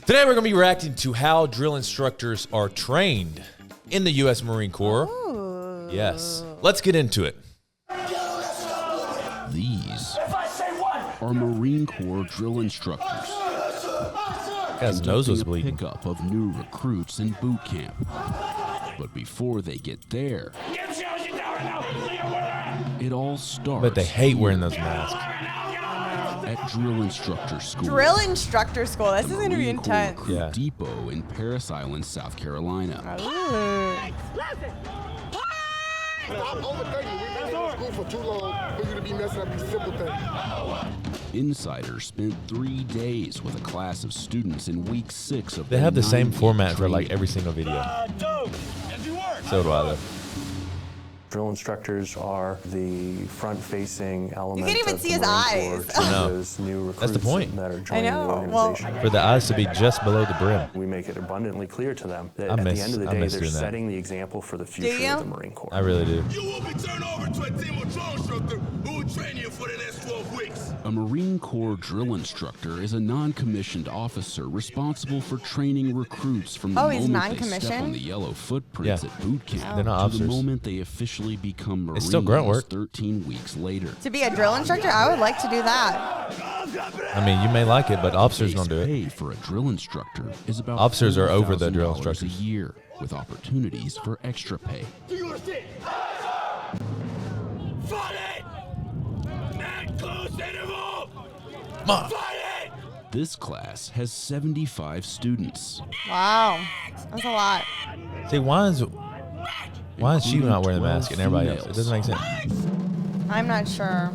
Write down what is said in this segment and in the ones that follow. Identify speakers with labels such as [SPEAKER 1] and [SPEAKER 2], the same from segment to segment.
[SPEAKER 1] Today we're going to be reacting to how drill instructors are trained in the U.S. Marine Corps.
[SPEAKER 2] Ooh.
[SPEAKER 1] Yes. Let's get into it.
[SPEAKER 3] These are Marine Corps drill instructors.
[SPEAKER 1] Guy's nose was bleeding.
[SPEAKER 3] Pickup of new recruits in boot camp. But before they get there, it all starts.
[SPEAKER 1] But they hate wearing those masks.
[SPEAKER 3] At drill instructor school.
[SPEAKER 2] Drill instructor school. This is going to be intense.
[SPEAKER 3] Recruit
[SPEAKER 1] Yeah.
[SPEAKER 3] Depot in Paris Island, South Carolina.
[SPEAKER 2] Ooh.
[SPEAKER 4] I'm over 30. We've been in school for too long for you to be messing up these simple things.
[SPEAKER 3] Insiders spent 3 days with a class of students in week 6 of
[SPEAKER 1] They have the same format for like every single video. So do I though.
[SPEAKER 5] Drill instructors are the front-facing element.
[SPEAKER 2] You can't even
[SPEAKER 5] of
[SPEAKER 2] see
[SPEAKER 5] the
[SPEAKER 2] his
[SPEAKER 5] Marine
[SPEAKER 2] eyes.
[SPEAKER 5] Corps to
[SPEAKER 1] No.
[SPEAKER 5] those new recruits
[SPEAKER 1] That's the point.
[SPEAKER 5] that are joining
[SPEAKER 2] know.
[SPEAKER 5] the
[SPEAKER 2] Well,
[SPEAKER 5] organization.
[SPEAKER 1] For the eyes to be just below the brim.
[SPEAKER 5] We make it abundantly clear to them that
[SPEAKER 1] I
[SPEAKER 5] at the
[SPEAKER 1] miss-
[SPEAKER 5] end of the
[SPEAKER 1] I
[SPEAKER 5] day,
[SPEAKER 1] miss
[SPEAKER 5] they're
[SPEAKER 1] doing that.
[SPEAKER 5] setting the example for the future
[SPEAKER 2] you?
[SPEAKER 5] of the Marine Corps.
[SPEAKER 1] I really do.
[SPEAKER 6] You will be turned over to a team of drill instructors who will train you for the next 12 weeks.
[SPEAKER 3] A Marine Corps drill instructor is a non-commissioned officer responsible for training recruits from the
[SPEAKER 2] Oh, he's
[SPEAKER 3] moment they step
[SPEAKER 2] non-commissioned?
[SPEAKER 3] on the yellow footprints
[SPEAKER 1] Yeah.
[SPEAKER 3] at boot camp
[SPEAKER 1] They're not
[SPEAKER 3] to the
[SPEAKER 1] officers.
[SPEAKER 3] moment they officially become Marines
[SPEAKER 1] It's still grunt work.
[SPEAKER 3] 13 weeks later.
[SPEAKER 2] To be a drill instructor, I would like to do that.
[SPEAKER 1] I mean, you may like it, but officers
[SPEAKER 3] Base
[SPEAKER 1] don't do it.
[SPEAKER 3] pay for a drill instructor is about
[SPEAKER 1] Officers are over the drill
[SPEAKER 3] $4,000
[SPEAKER 1] instructors.
[SPEAKER 3] a year, with opportunities for extra pay.
[SPEAKER 6] Do you understand? Fight it! Not close interval!
[SPEAKER 1] Ma.
[SPEAKER 6] Fight it!
[SPEAKER 3] This class has 75 students.
[SPEAKER 2] Wow. That's a lot.
[SPEAKER 1] See, why is she not wearing the mask and everybody else? It doesn't make sense.
[SPEAKER 2] I'm not sure.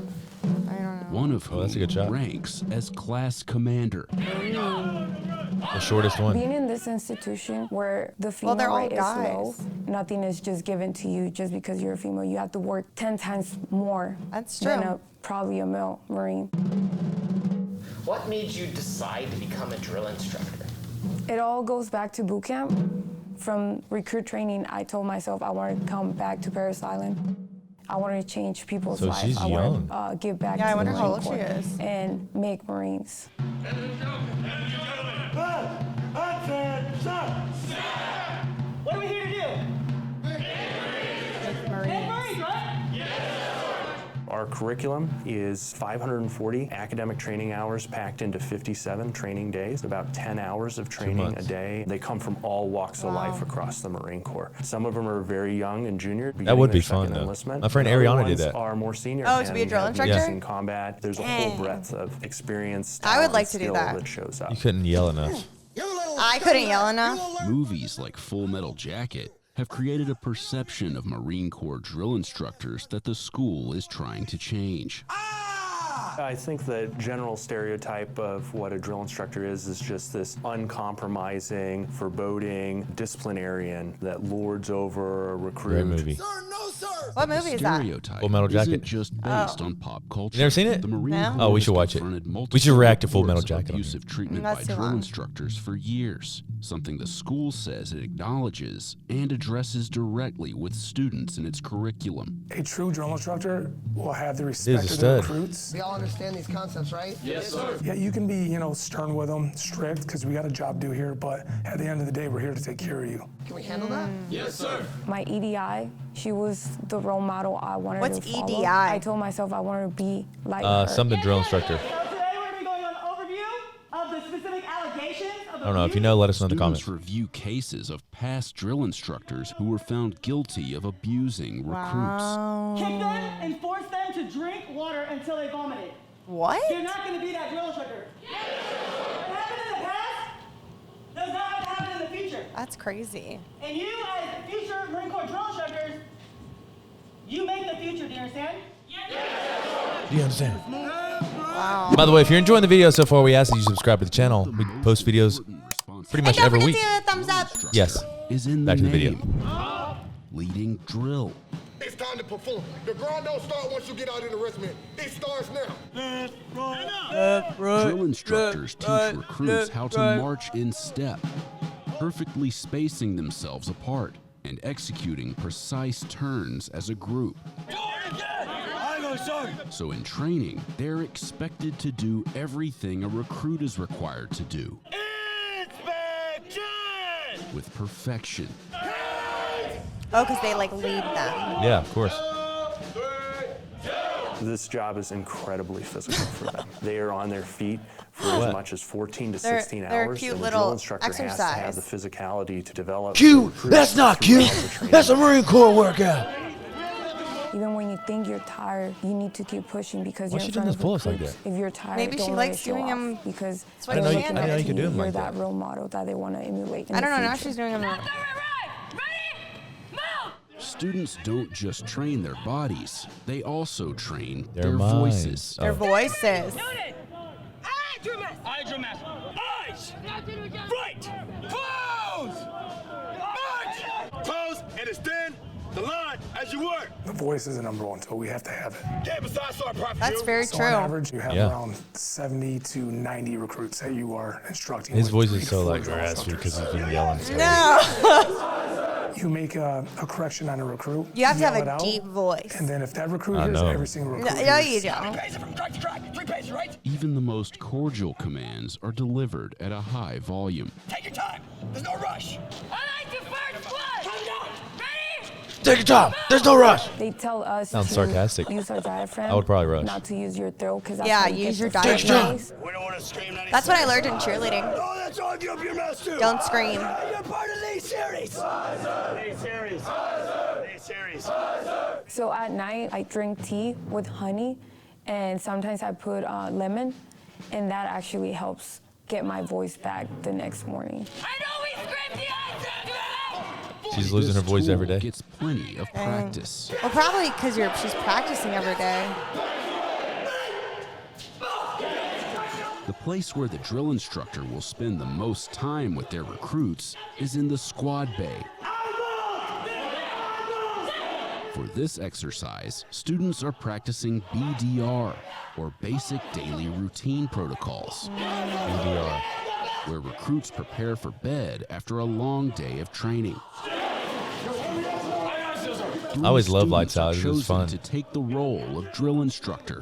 [SPEAKER 2] I don't know.
[SPEAKER 3] One of
[SPEAKER 1] Oh, that's a
[SPEAKER 3] whom
[SPEAKER 1] good shot.
[SPEAKER 3] ranks as class commander.
[SPEAKER 1] The shortest one.
[SPEAKER 7] Being in this institution where the female
[SPEAKER 2] they're all
[SPEAKER 7] rate is low,
[SPEAKER 2] guys.
[SPEAKER 7] nothing is just given to you just because you're a female. You have to work 10 times more
[SPEAKER 2] That's
[SPEAKER 7] than
[SPEAKER 2] true.
[SPEAKER 7] probably a male Marine.
[SPEAKER 8] What made you decide to become a drill instructor?
[SPEAKER 7] It all goes back to boot camp. From recruit training, I told myself I wanted to come back to Paris Island. I wanted to change people's
[SPEAKER 1] So
[SPEAKER 7] lives.
[SPEAKER 1] she's
[SPEAKER 7] I
[SPEAKER 1] young.
[SPEAKER 7] wanted to give back
[SPEAKER 2] Yeah, I
[SPEAKER 7] to
[SPEAKER 2] wonder
[SPEAKER 7] the
[SPEAKER 2] how
[SPEAKER 7] Marine
[SPEAKER 2] old she
[SPEAKER 7] Corps
[SPEAKER 2] is.
[SPEAKER 7] and make Marines.
[SPEAKER 9] What are we here to do? Marines, right?
[SPEAKER 5] Our curriculum is 540 academic training hours packed into 57 training days, about 10 hours of training a
[SPEAKER 1] months.
[SPEAKER 5] day. They come from all walks of life across the Marine Corps. Some of them are very young and junior.
[SPEAKER 1] That would
[SPEAKER 5] beginning
[SPEAKER 1] be
[SPEAKER 5] their
[SPEAKER 1] fun,
[SPEAKER 5] second
[SPEAKER 1] though.
[SPEAKER 5] enlistment.
[SPEAKER 1] My friend
[SPEAKER 5] And other
[SPEAKER 1] Ariana did
[SPEAKER 5] ones
[SPEAKER 1] that.
[SPEAKER 5] are more senior.
[SPEAKER 2] Oh, to be a
[SPEAKER 5] and
[SPEAKER 2] drill
[SPEAKER 5] have
[SPEAKER 2] instructor?
[SPEAKER 5] years in combat. There's a whole
[SPEAKER 2] Dang.
[SPEAKER 5] breadth of experience.
[SPEAKER 2] I would
[SPEAKER 5] talent,
[SPEAKER 2] like
[SPEAKER 5] and
[SPEAKER 2] to do
[SPEAKER 5] skill
[SPEAKER 2] that.
[SPEAKER 5] shows up.
[SPEAKER 1] You couldn't yell enough.
[SPEAKER 2] I couldn't yell enough.
[SPEAKER 3] Movies like Full Metal Jacket have created a perception of Marine Corps drill instructors that the school is trying to change.
[SPEAKER 5] I think the general stereotype of what a drill instructor is just this uncompromising, foreboding disciplinarian that lords over a recruit.
[SPEAKER 1] Great movie.
[SPEAKER 2] What movie is that?
[SPEAKER 3] Stereotype
[SPEAKER 1] Full Metal Jacket.
[SPEAKER 3] isn't just based on pop culture.
[SPEAKER 1] You never seen it?
[SPEAKER 3] The Marine
[SPEAKER 2] No.
[SPEAKER 3] Corps
[SPEAKER 1] Oh, we should
[SPEAKER 3] has
[SPEAKER 1] watch it.
[SPEAKER 3] confronted
[SPEAKER 1] We
[SPEAKER 3] multiple
[SPEAKER 1] should react to Full
[SPEAKER 3] reports
[SPEAKER 1] Metal
[SPEAKER 3] of
[SPEAKER 1] Jacket on
[SPEAKER 3] abusive treatment
[SPEAKER 2] That's
[SPEAKER 3] by
[SPEAKER 2] too
[SPEAKER 3] drill
[SPEAKER 2] long.
[SPEAKER 3] instructors for years, something the school says it acknowledges and addresses directly with students in its curriculum.
[SPEAKER 4] A true drill instructor will have the
[SPEAKER 1] He's
[SPEAKER 4] respect
[SPEAKER 1] a
[SPEAKER 4] of the
[SPEAKER 1] stud.
[SPEAKER 4] recruits.
[SPEAKER 9] We all understand these concepts, right? Yes, sir.
[SPEAKER 4] Yeah, you can be, stern with them, strict, because we got a job to do here, but at the end of the day, we're here to take care of you.
[SPEAKER 9] Can we handle that?
[SPEAKER 7] My EDI, she was the role model I wanted
[SPEAKER 2] What's
[SPEAKER 7] to follow.
[SPEAKER 2] EDI?
[SPEAKER 7] I told myself I wanted to be like her.
[SPEAKER 1] Something drill instructor.
[SPEAKER 9] So today we're going to be going on an overview of the specific allegations of
[SPEAKER 1] I don't know. If you know, let us know in the
[SPEAKER 3] Students
[SPEAKER 1] comments.
[SPEAKER 3] review cases of past drill instructors who were found guilty of abusing recruits.
[SPEAKER 9] kick them and force them to drink water until they vomited.
[SPEAKER 2] What?
[SPEAKER 9] You're not going to be that drill instructor. What happened in the past does not have to happen in the future.
[SPEAKER 2] That's crazy.
[SPEAKER 9] And you, as future Marine Corps drill instructors, you make the future. Do you understand?
[SPEAKER 1] Do you understand?
[SPEAKER 2] Wow.
[SPEAKER 1] By the way, if you're enjoying the video so far, we ask that you subscribe to the channel. We post videos pretty much
[SPEAKER 2] Hey, don't
[SPEAKER 1] every
[SPEAKER 2] forget
[SPEAKER 1] week.
[SPEAKER 2] to thumbs up.
[SPEAKER 1] Yes.
[SPEAKER 3] Is in
[SPEAKER 1] Back
[SPEAKER 3] the
[SPEAKER 1] to the video.
[SPEAKER 3] name. Leading drill.
[SPEAKER 4] It's time to perform. The grind don't start once you get out in the rest minute. It starts now.
[SPEAKER 3] Drill instructors teach recruits how to march in step, perfectly spacing themselves apart and executing precise turns as a group. So in training, they're expected to do everything a recruit is required to do. with perfection.
[SPEAKER 2] Oh, because they like lead them.
[SPEAKER 1] Yeah, of course.
[SPEAKER 5] This job is incredibly physical for them. They are on their feet for as much as 14 to 16
[SPEAKER 2] they're a
[SPEAKER 5] hours.
[SPEAKER 2] cute
[SPEAKER 5] and the
[SPEAKER 2] little
[SPEAKER 5] drill instructor has to have
[SPEAKER 2] exercise.
[SPEAKER 5] the physicality to develop.
[SPEAKER 1] Cute? That's not cute. That's a Marine Corps workout.
[SPEAKER 7] Even when you think you're tired, you need to keep pushing because
[SPEAKER 1] Why
[SPEAKER 7] you're
[SPEAKER 1] she
[SPEAKER 7] in
[SPEAKER 1] doing
[SPEAKER 7] front
[SPEAKER 1] those
[SPEAKER 7] of
[SPEAKER 1] pull-ups like
[SPEAKER 7] recruits.
[SPEAKER 1] that?
[SPEAKER 7] If you're tired,
[SPEAKER 2] Maybe
[SPEAKER 7] don't
[SPEAKER 2] she
[SPEAKER 7] let
[SPEAKER 2] likes
[SPEAKER 7] it show
[SPEAKER 2] doing
[SPEAKER 7] off
[SPEAKER 2] them.
[SPEAKER 7] because
[SPEAKER 2] That's what
[SPEAKER 1] I didn't know
[SPEAKER 2] she
[SPEAKER 1] you- I didn't know you could do them
[SPEAKER 7] you're
[SPEAKER 1] like
[SPEAKER 7] that
[SPEAKER 1] that.
[SPEAKER 7] role model that they want to emulate.
[SPEAKER 2] I don't know. Now she's doing them.
[SPEAKER 3] Students don't just train their bodies, they also train
[SPEAKER 1] Their
[SPEAKER 3] their
[SPEAKER 1] minds.
[SPEAKER 3] voices.
[SPEAKER 2] Their voices.
[SPEAKER 6] Eyes! Right! Pose! March! Pose and extend the line as you work.
[SPEAKER 4] The voice is the number one, so we have to have it.
[SPEAKER 6] Get beside Sergeant Private
[SPEAKER 2] That's
[SPEAKER 6] Field.
[SPEAKER 2] very
[SPEAKER 4] So
[SPEAKER 2] true.
[SPEAKER 4] on average, you have
[SPEAKER 1] Yeah.
[SPEAKER 4] around 70 to 90 recruits that you are instructing.
[SPEAKER 1] His
[SPEAKER 4] with
[SPEAKER 1] voice
[SPEAKER 4] 3
[SPEAKER 1] is
[SPEAKER 4] to
[SPEAKER 1] so
[SPEAKER 4] 4
[SPEAKER 1] like
[SPEAKER 4] drill
[SPEAKER 1] raspy
[SPEAKER 4] instructors.
[SPEAKER 1] because he's been yelling. So
[SPEAKER 2] No.
[SPEAKER 4] You make a correction on a recruit.
[SPEAKER 2] You have to
[SPEAKER 4] yell
[SPEAKER 2] have
[SPEAKER 4] it
[SPEAKER 2] a
[SPEAKER 4] out,
[SPEAKER 2] deep voice.
[SPEAKER 4] And then if that recruit
[SPEAKER 1] I
[SPEAKER 4] hears it,
[SPEAKER 1] know.
[SPEAKER 4] every single recruit
[SPEAKER 2] No, you
[SPEAKER 4] hears.
[SPEAKER 2] don't.
[SPEAKER 6] Paces from track to track. 3 paces, right?
[SPEAKER 3] Even the most cordial commands are delivered at a high volume.
[SPEAKER 6] Take your time. There's no rush.
[SPEAKER 9] I like the first one. Come down. Ready?
[SPEAKER 1] Take your time. There's no rush.
[SPEAKER 7] They tell us
[SPEAKER 1] Sounds
[SPEAKER 7] to
[SPEAKER 1] sarcastic.
[SPEAKER 7] use our diaphragm.
[SPEAKER 1] I would probably rush.
[SPEAKER 7] Not to use your throat because that's
[SPEAKER 2] Yeah,
[SPEAKER 7] how you
[SPEAKER 2] use
[SPEAKER 7] get
[SPEAKER 2] your
[SPEAKER 7] the
[SPEAKER 2] diaphragm.
[SPEAKER 7] voice.
[SPEAKER 6] We don't want to scream 96.
[SPEAKER 2] That's what I learned in cheerleading.
[SPEAKER 6] Oh, that's all you up your mouth too.
[SPEAKER 2] Don't scream.
[SPEAKER 6] You're part of the series. The series. The series.
[SPEAKER 7] So at night, I drink tea with honey, and sometimes I put lemon, and that actually helps get my voice back the next morning.
[SPEAKER 9] I know we screamed the answer.
[SPEAKER 1] She's losing her
[SPEAKER 3] This
[SPEAKER 1] voice every
[SPEAKER 3] tool
[SPEAKER 1] day.
[SPEAKER 3] gets plenty of practice.
[SPEAKER 2] Well, probably because she's practicing every day.
[SPEAKER 3] The place where the drill instructor will spend the most time with their recruits is in the squad bay. For this exercise, students are practicing BDR, or Basic Daily Routine Protocols,
[SPEAKER 1] BDR.
[SPEAKER 3] where recruits prepare for bed after a long day of training.
[SPEAKER 1] I always loved lights
[SPEAKER 3] Students
[SPEAKER 1] out.
[SPEAKER 3] are
[SPEAKER 1] It was
[SPEAKER 3] chosen
[SPEAKER 1] fun.
[SPEAKER 3] to take the role of drill instructor,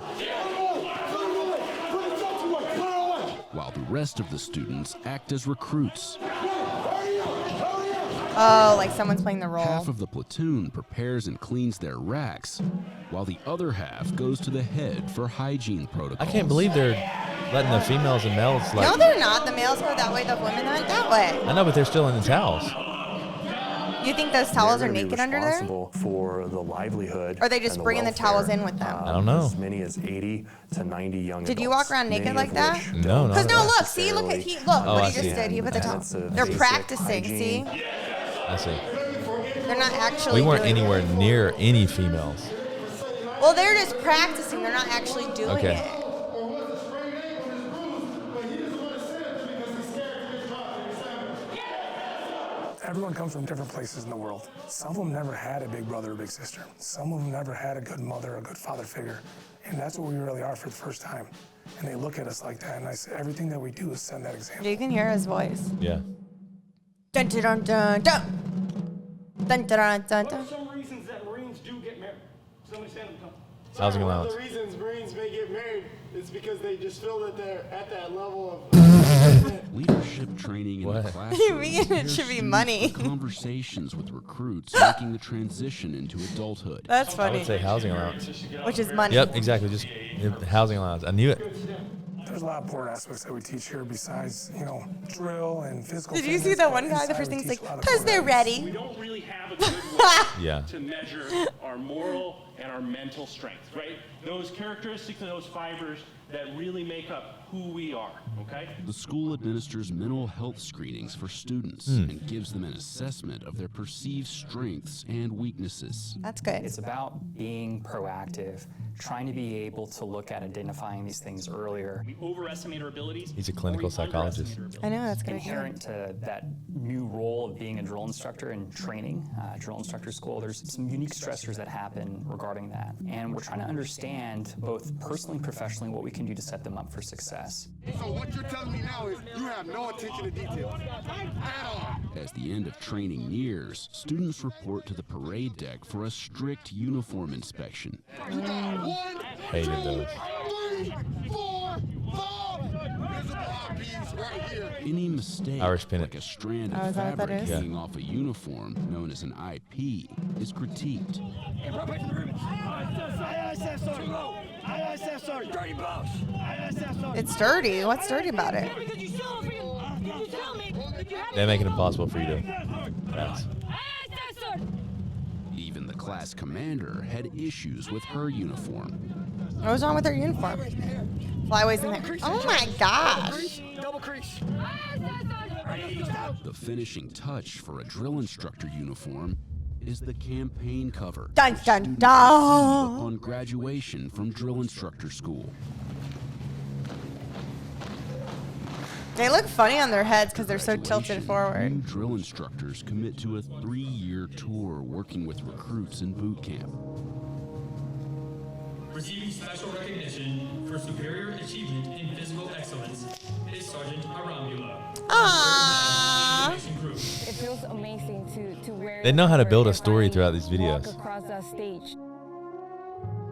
[SPEAKER 3] while the rest of the students act as recruits.
[SPEAKER 2] Oh, like someone's playing the role.
[SPEAKER 3] Half of the platoon prepares and cleans their racks, while the other half goes to the head for hygiene
[SPEAKER 1] I
[SPEAKER 3] protocols.
[SPEAKER 1] can't believe they're letting the females and males like.
[SPEAKER 2] No, they're not. The males go that way, the women went that way.
[SPEAKER 1] I know, but they're still in the towels.
[SPEAKER 2] You think those towels are
[SPEAKER 5] They're gonna be
[SPEAKER 2] naked under there?
[SPEAKER 5] responsible for the livelihood.
[SPEAKER 2] Or they just
[SPEAKER 5] and the
[SPEAKER 2] bringing the towels
[SPEAKER 5] welfare.
[SPEAKER 2] in with them?
[SPEAKER 1] I don't know.
[SPEAKER 5] As many as 80 to 90 young
[SPEAKER 2] Did you
[SPEAKER 5] adults,
[SPEAKER 2] walk around naked
[SPEAKER 5] many
[SPEAKER 2] like
[SPEAKER 5] of
[SPEAKER 2] that?
[SPEAKER 5] which
[SPEAKER 1] No,
[SPEAKER 5] don't
[SPEAKER 1] no.
[SPEAKER 2] Because no, look, see, look at
[SPEAKER 5] necessarily
[SPEAKER 2] look
[SPEAKER 1] Oh,
[SPEAKER 2] what
[SPEAKER 1] I
[SPEAKER 2] he just
[SPEAKER 1] see.
[SPEAKER 2] did. He put the
[SPEAKER 5] And
[SPEAKER 2] towel.
[SPEAKER 5] it's a
[SPEAKER 2] They're
[SPEAKER 5] basic
[SPEAKER 2] practicing.
[SPEAKER 5] hygiene.
[SPEAKER 2] See,
[SPEAKER 1] I see.
[SPEAKER 2] they're not actually.
[SPEAKER 1] We weren't
[SPEAKER 2] doing
[SPEAKER 1] anywhere
[SPEAKER 2] it.
[SPEAKER 1] near any females.
[SPEAKER 2] Well, they're just practicing. They're not actually doing
[SPEAKER 1] Okay.
[SPEAKER 2] it.
[SPEAKER 4] Everyone comes from different places in the world. Some of them never had a big brother or big sister. Some of them never had a good mother or a good father figure. And that's what we really are for the first time. And they look at us like that. And I say, everything that we do is send that example.
[SPEAKER 2] You can hear his voice.
[SPEAKER 1] Yeah.
[SPEAKER 2] Dun dun dun dun dun. Dun dun dun dun
[SPEAKER 10] What are
[SPEAKER 2] dun.
[SPEAKER 10] some reasons that Marines do get married? Somebody stand up.
[SPEAKER 1] Housing
[SPEAKER 10] One
[SPEAKER 1] allowance.
[SPEAKER 10] of the reasons Marines may get married is because they just feel that they're at that level of.
[SPEAKER 3] Leadership training in
[SPEAKER 1] What?
[SPEAKER 3] the classroom.
[SPEAKER 2] You mean it
[SPEAKER 3] prepares
[SPEAKER 2] should be
[SPEAKER 3] students
[SPEAKER 2] money?
[SPEAKER 3] for Conversations with recruits making the transition into adulthood.
[SPEAKER 2] That's
[SPEAKER 1] I
[SPEAKER 2] funny.
[SPEAKER 1] would say housing allowance.
[SPEAKER 2] Which is money.
[SPEAKER 1] Yep, exactly. Just housing allowance. I knew it.
[SPEAKER 4] There's a lot of important aspects that we teach here besides, drill and physical
[SPEAKER 2] Did you see
[SPEAKER 4] fitness,
[SPEAKER 2] that
[SPEAKER 4] but
[SPEAKER 2] one guy? The
[SPEAKER 4] inside
[SPEAKER 2] first
[SPEAKER 4] we
[SPEAKER 2] thing's
[SPEAKER 4] teach
[SPEAKER 2] like,
[SPEAKER 4] a lot of
[SPEAKER 2] because
[SPEAKER 4] core
[SPEAKER 2] they're
[SPEAKER 4] values.
[SPEAKER 10] We
[SPEAKER 2] ready.
[SPEAKER 10] don't really have a good way
[SPEAKER 1] Yeah.
[SPEAKER 10] to measure our moral and our mental strength, right? Those characteristics and those fibers that really make up who we are, okay?
[SPEAKER 3] The school administers mental health screenings for students and gives them an assessment of their perceived strengths and weaknesses.
[SPEAKER 2] That's good.
[SPEAKER 11] It's about being proactive, trying to be able to look at identifying these things earlier.
[SPEAKER 10] We overestimate our abilities.
[SPEAKER 1] He's a clinical
[SPEAKER 10] or we
[SPEAKER 1] psychologist.
[SPEAKER 10] underestimate our
[SPEAKER 2] I know that's good.
[SPEAKER 11] Inherent to that new role of being a drill instructor and training, drill instructor school, there's some unique stressors that happen regarding that. And we're trying to understand both personally and professionally what we can do to set them up for success.
[SPEAKER 6] So what you're telling me now is you have no attention to detail at all.
[SPEAKER 3] As the end of training nears, students report to the parade deck for a strict uniform inspection.
[SPEAKER 6] You got 1,
[SPEAKER 1] Hated
[SPEAKER 6] 2,
[SPEAKER 1] those.
[SPEAKER 6] 3, 4, 5. Visible IPs right here.
[SPEAKER 3] Any mistake,
[SPEAKER 1] Irish pennant.
[SPEAKER 3] like a strand
[SPEAKER 2] Oh,
[SPEAKER 3] of
[SPEAKER 2] is that what that
[SPEAKER 3] fabric
[SPEAKER 2] is?
[SPEAKER 3] hanging off a uniform, known as an IP, is critiqued.
[SPEAKER 2] It's dirty. What's dirty about it?
[SPEAKER 1] They make it impossible for you to pass.
[SPEAKER 3] Even the class commander had issues with her uniform.
[SPEAKER 2] What was wrong with her uniform? Flyways in there. Oh my gosh.
[SPEAKER 3] The finishing touch for a drill instructor uniform is the campaign cover.
[SPEAKER 2] Dun dun
[SPEAKER 3] students
[SPEAKER 2] dun.
[SPEAKER 3] receive upon graduation from drill instructor school.
[SPEAKER 2] They look funny on their heads because they're so tilted
[SPEAKER 3] New
[SPEAKER 2] forward.
[SPEAKER 3] drill instructors commit to a 3-year tour working with recruits in boot camp.
[SPEAKER 12] Receiving special recognition for superior achievement in physical excellence is Sergeant Arambula.
[SPEAKER 2] Aww.
[SPEAKER 7] It feels amazing to wear.
[SPEAKER 1] They know how to build a
[SPEAKER 7] if
[SPEAKER 1] story
[SPEAKER 7] I
[SPEAKER 1] throughout these
[SPEAKER 7] walk
[SPEAKER 1] videos.
[SPEAKER 7] across that stage.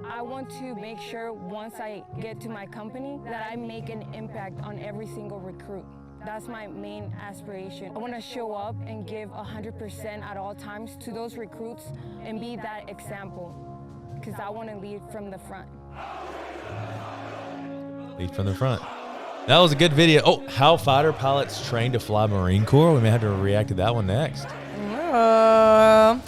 [SPEAKER 7] I want to make sure once I get to my company that I make an impact on every single recruit. That's my main aspiration. I want to show up and give 100% at all times to those recruits and be that example, because I want to lead from the front.
[SPEAKER 1] Lead from the front. That was a good video. Oh, how fighter pilots train to fly Marine Corps. We may have to react to that one next.
[SPEAKER 2] All right,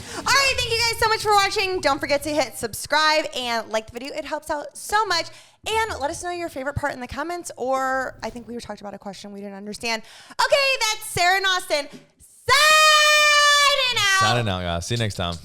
[SPEAKER 2] thank you guys so much for watching. Don't forget to hit subscribe and like the video. It helps out so much. And let us know your favorite part in the comments, or I think we were talking about a question we didn't understand. Okay, that's Sara and Austen signing out.
[SPEAKER 1] Signing out, guys. See you next time.